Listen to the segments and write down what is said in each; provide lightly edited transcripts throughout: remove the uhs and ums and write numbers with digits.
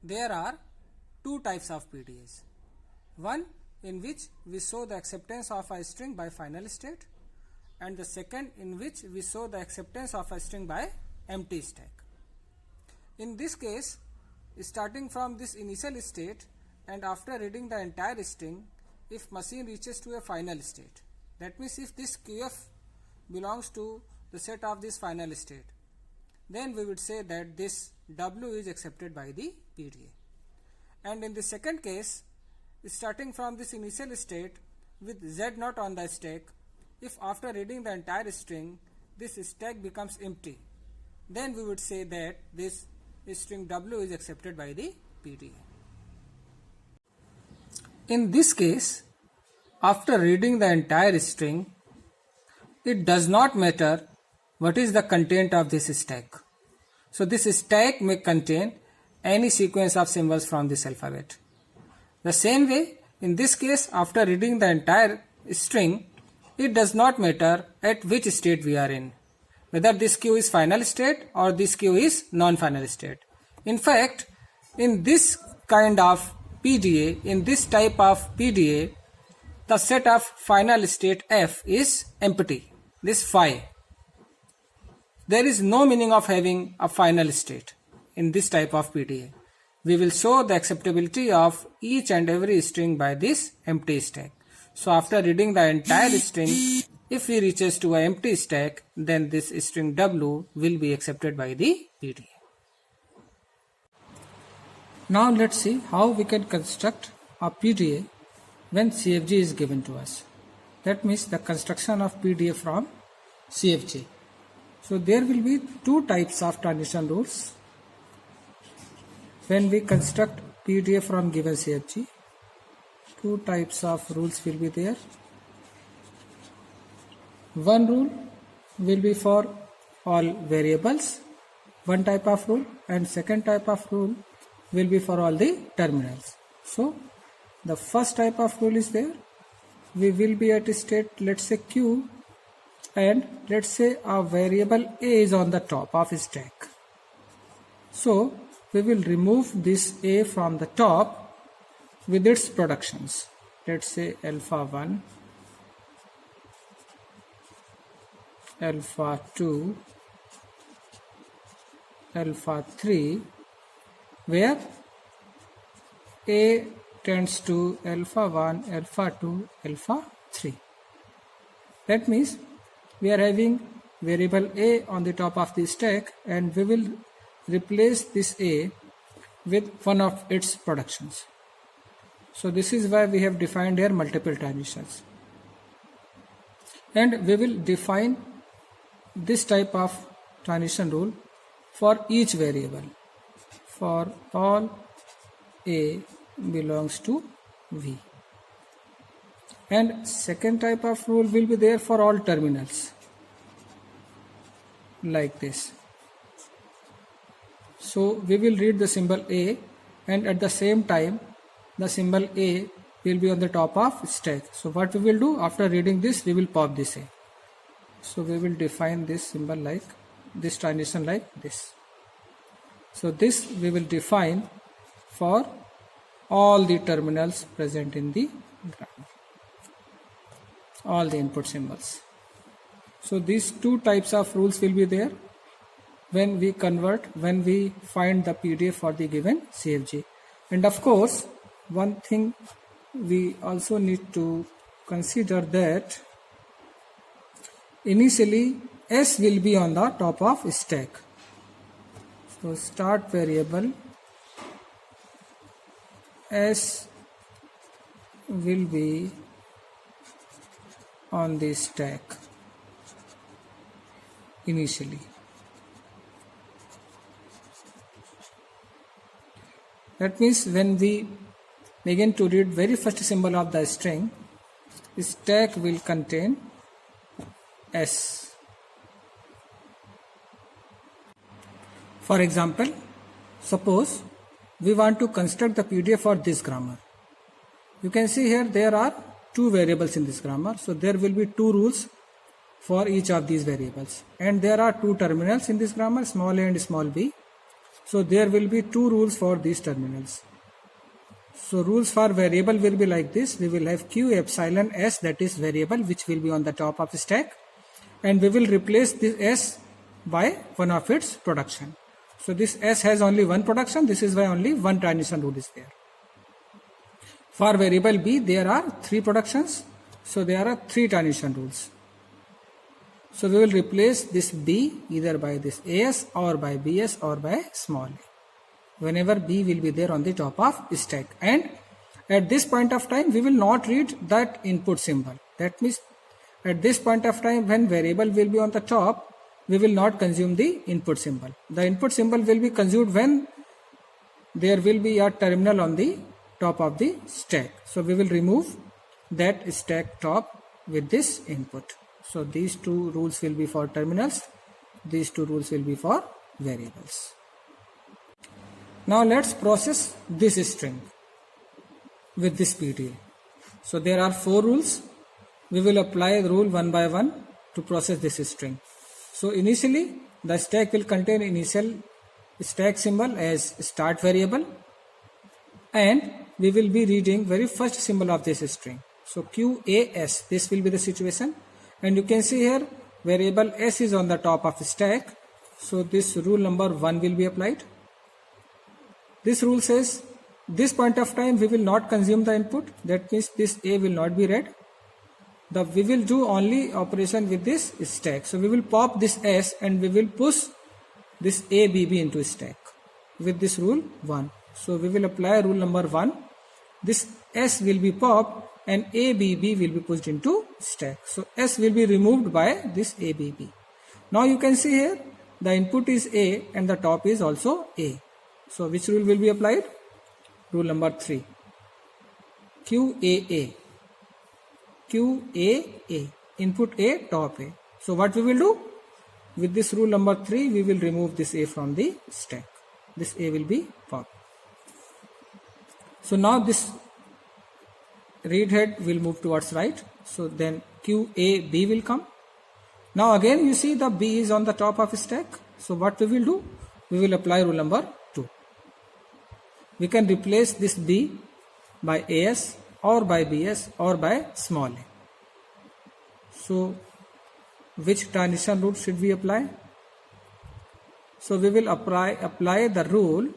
There are two types of PDAs. One in which we show the acceptance of a string by final state, and the second in which we show the acceptance of a string by empty stack. In this case, starting from this initial state and after reading the entire string, if machine reaches to a final state, that means if this QF belongs to the set of this final state, then we would say that this W is accepted by the PDA. And in the second case, starting from this initial state with Z not on the stack, if after reading the entire string this stack becomes empty, then we would say that this string W is accepted by the PDA. In this case, after reading the entire string, it does not matter what is the content of this stack. So this stack may contain any sequence of symbols from this alphabet. The same way, in this case, after reading the entire string, it does not matter at which state we are in, whether this Q is final state or this Q is non-final state. In fact, in this kind of PDA, in this type of PDA, the set of final state F is empty, this phi. There is no meaning of having a final state in this type of PDA. We will show the acceptability of each and every string by this empty stack. So after reading the entire string, if we reaches to an empty stack, then this string W will be accepted by the PDA. Now let's see how we can construct a PDA when CFG is given to us. That means the construction of PDA from CFG. So there will be two types of transition rules when we construct PDA from given CFG. Two types of rules will be there. One rule will be for all variables, one type of rule, and second type of rule will be for all the terminals. So the first type of rule is there. We will be at a state, let's say Q, and let's say a variable A is on the top of a stack. So we will remove this A from the top with its productions. Let's say alpha 1, alpha 2, alpha 3, where A tends to alpha 1, alpha 2, alpha 3. That means we are having variable A on the top of the stack, and we will replace this A with one of its productions. So this is why we have defined here multiple transitions. And we will define this type of transition rule for each variable. For all A belongs to V. And second type of rule will be there for all terminals, like this. So we will read the symbol A, and at the same time the symbol A will be on the top of stack. So what we will do, after reading this, we will pop this A. So we will define this symbol like this, transition like this. So this we will define for all the terminals present in the grammar, all the input symbols. So these two types of rules will be there when we find the PDA for the given CFG. And of course, one thing we also need to consider, that initially S will be on the top of stack. So start variable S will be on the stack initially. That means when we begin to read very first symbol of the string, stack will contain S. For example, suppose we want to construct the PDA for this grammar. You can see here there are two variables in this grammar. So there will be two rules for each of these variables. And there are two terminals in this grammar, small a and small b. So there will be two rules for these terminals. So rules for variable will be like this. We will have q epsilon s, that is variable, which will be on the top of the stack, and we will replace this s by one of its production. So this s has only one production, this is why only one transition rule is there. For variable b there are three productions, so there are three transition rules. So we will replace this b either by this as or by bs or by small a, whenever b will be there on the top of stack. And at this point of time we will not read that input symbol. That means at this point of time when variable will be on the top, we will not consume the input symbol. The input symbol will be consumed when there will be a terminal on the top of the stack. So we will remove that stack top with this input. So these two rules will be for terminals, these two rules will be for variables. Now let's process this string with this PDA. So there are four rules. We will apply the rule one by one to process this string. So initially the stack will contain initial stack symbol as start variable, and we will be reading very first symbol of this string. So QAS, this will be the situation, and you can see here variable s is on the top of the stack. So this rule number 1 will be applied. This rule says this point of time we will not consume the input, that means this a will not be read. We will do only operation with this stack. So we will pop this s and we will push this ABB into stack with this rule 1. So we will apply rule number 1. This s will be popped and ABB will be pushed into stack. So s will be removed by this ABB. Now you can see here the input is a and the top is also a. So which rule will be applied? Rule number 3. QAA. QAA. Input A, top A. So what we will do? With this rule number 3, we will remove this A from the stack. This A will be popped. So now this read head will move towards right. So then QAB will come. Now again you see the B is on the top of stack. So what we will do? We will apply rule number 2. We can replace this B by AS or by BS or by small a. So which transition rule should we apply? So we will apply the rule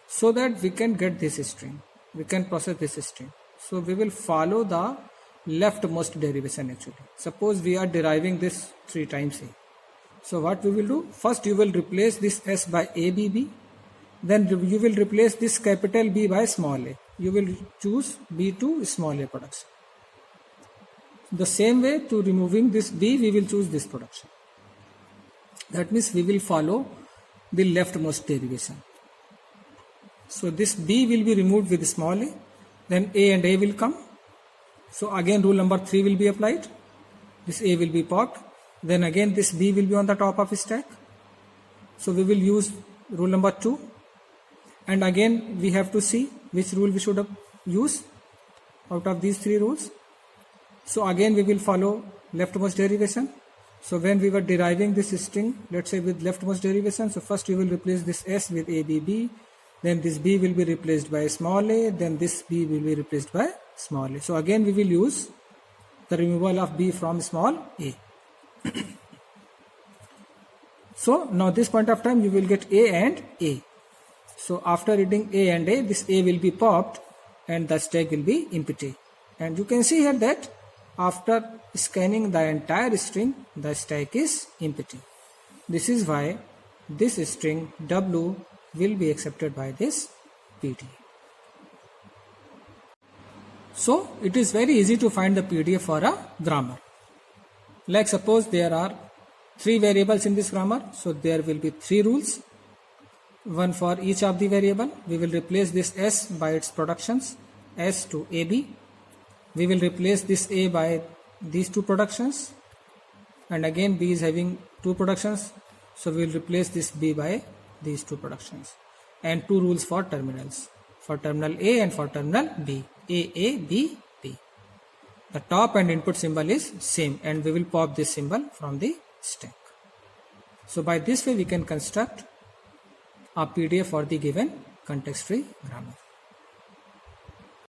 so that we can get this string. We can process this string. So we will follow the leftmost derivation actually. Suppose we are deriving this 3 times a. So what we will do? First you will replace this s by ABB. Then you will replace this capital B by small a. You will choose B to small a production. The same way to removing this B, we will choose this production. That means we will follow the leftmost derivation. So this B will be removed with small a. Then A and A will come. So again rule number 3 will be applied. This A will be popped. Then again this B will be on the top of stack. So we will use rule number 2. And again we have to see which rule we should use out of these 3 rules. So again we will follow leftmost derivation. So when we were deriving this string, let's say with leftmost derivation, so first we will replace this s with ABB, then this B will be replaced by small a, then this B will be replaced by small a. So again we will use the removal of B from small a. So now this point of time you will get A and A. So after reading A and A, this A will be popped and the stack will be empty. And you can see here that after scanning the entire string, the stack is empty. This is why this string W will be accepted by this PDA. So it is very easy to find the PDA for a grammar. Like suppose there are 3 variables in this grammar. So there will be 3 rules. One for each of the variable. We will replace this S by its productions, S to AB. We will replace this A by these 2 productions, and again B is having 2 productions, so we will replace this B by these 2 productions. And 2 rules for terminals, for terminal A and for terminal B, A, B, B. The top and input symbol is same, and we will pop this symbol from the stack. So by this way we can construct a PDF for the given context free grammar.